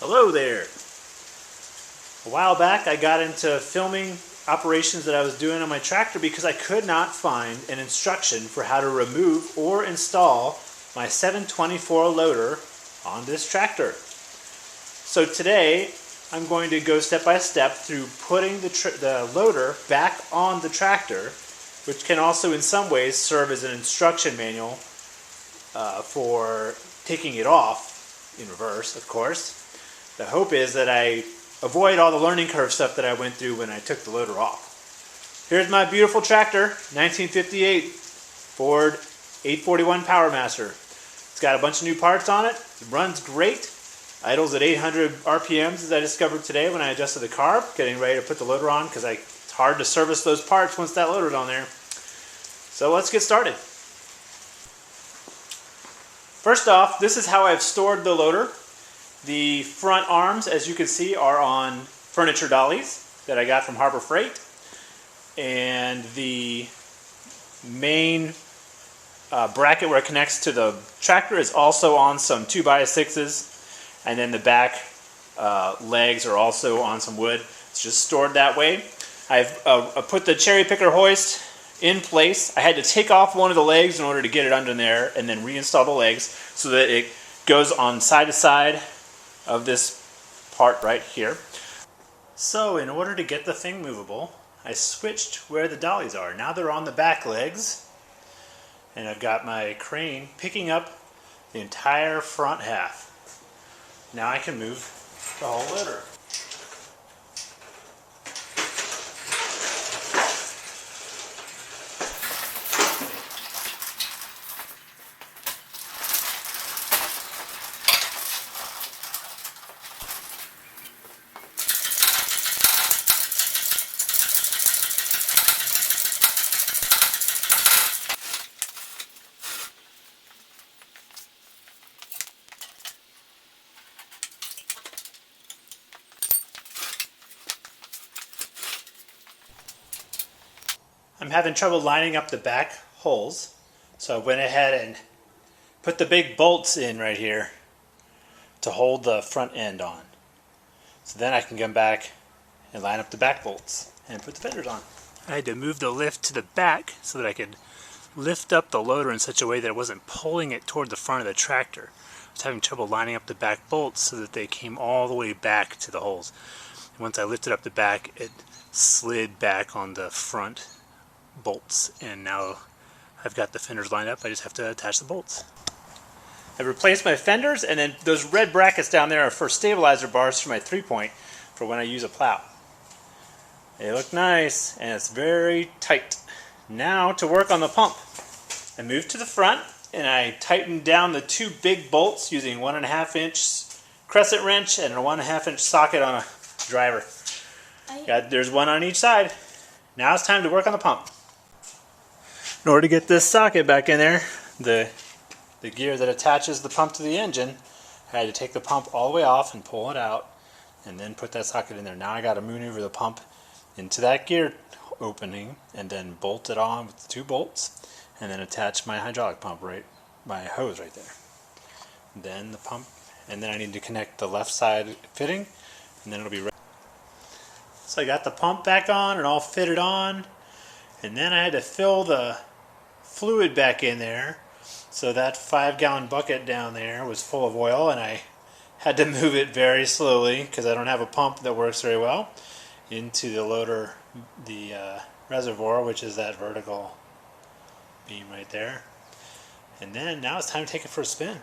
Hello there. A while back I got into filming operations that I was doing on my tractor because I could not find an instruction for how to remove or install my 724 loader on this tractor. So today I'm going to go step by step through putting the loader back on the tractor, which can also in some ways serve as an instruction manual for taking it off in reverse, of course. The hope is that I avoid all the learning curve stuff that I went through when I took the loader off. Here's my beautiful tractor, 1958 Ford 841 Powermaster. It's got a bunch of new parts on it. It runs great. Idles at 800 RPMs as I discovered today when I adjusted the carb, getting ready to put the loader on because it's hard to service those parts once that loader's on there. So let's get started. First off, this is how I've stored the loader. The front arms, as you can see, are on furniture dollies that I got from Harbor Freight. And the main bracket where it connects to the tractor is also on some 2x6s. And then the back legs are also on some wood. It's just stored that way. I've put the cherry picker hoist in place. I had to take off one of the legs in order to get it under there and then reinstall the legs so that it goes on side to side of this part right here. So in order to get the thing movable, I switched where the dollies are. Now they're on the back legs, and I've got my crane picking up the entire front half. Now I can move the whole loader. I'm having trouble lining up the back holes, so I went ahead and put the big bolts in right here to hold the front end on. So then I can come back and line up the back bolts and put the fenders on. I had to move the lift to the back so that I could lift up the loader in such a way that it wasn't pulling it toward the front of the tractor. I was having trouble lining up the back bolts so that they came all the way back to the holes. And once I lifted up the back, it slid back on the front bolts, and now I've got the fenders lined up. I just have to attach the bolts. I replaced my fenders, and then those red brackets down there are for stabilizer bars for my 3-point for when I use a plow. They look nice, and it's very tight. Now to work on the pump. I moved to the front, and I tightened down the two big bolts using 1.5-inch crescent wrench and a 1.5-inch socket on a driver. There's one on each side. Now it's time to work on the pump. In order to get this socket back in there, the gear that attaches the pump to the engine, I had to take the pump all the way off and pull it out and then put that socket in there. Now I got to maneuver the pump into that gear opening and then bolt it on with the two bolts and then attach my hydraulic pump my hose right there. Then the pump, and then I need to connect the left side fitting and then it'll be ready. So I got the pump back on and all fitted on, and then I had to fill the fluid back in there. So that 5-gallon bucket down there was full of oil, and I had to move it very slowly because I don't have a pump that works very well into the loader, the reservoir, which is that vertical beam right there. And then now it's time to take it for a spin.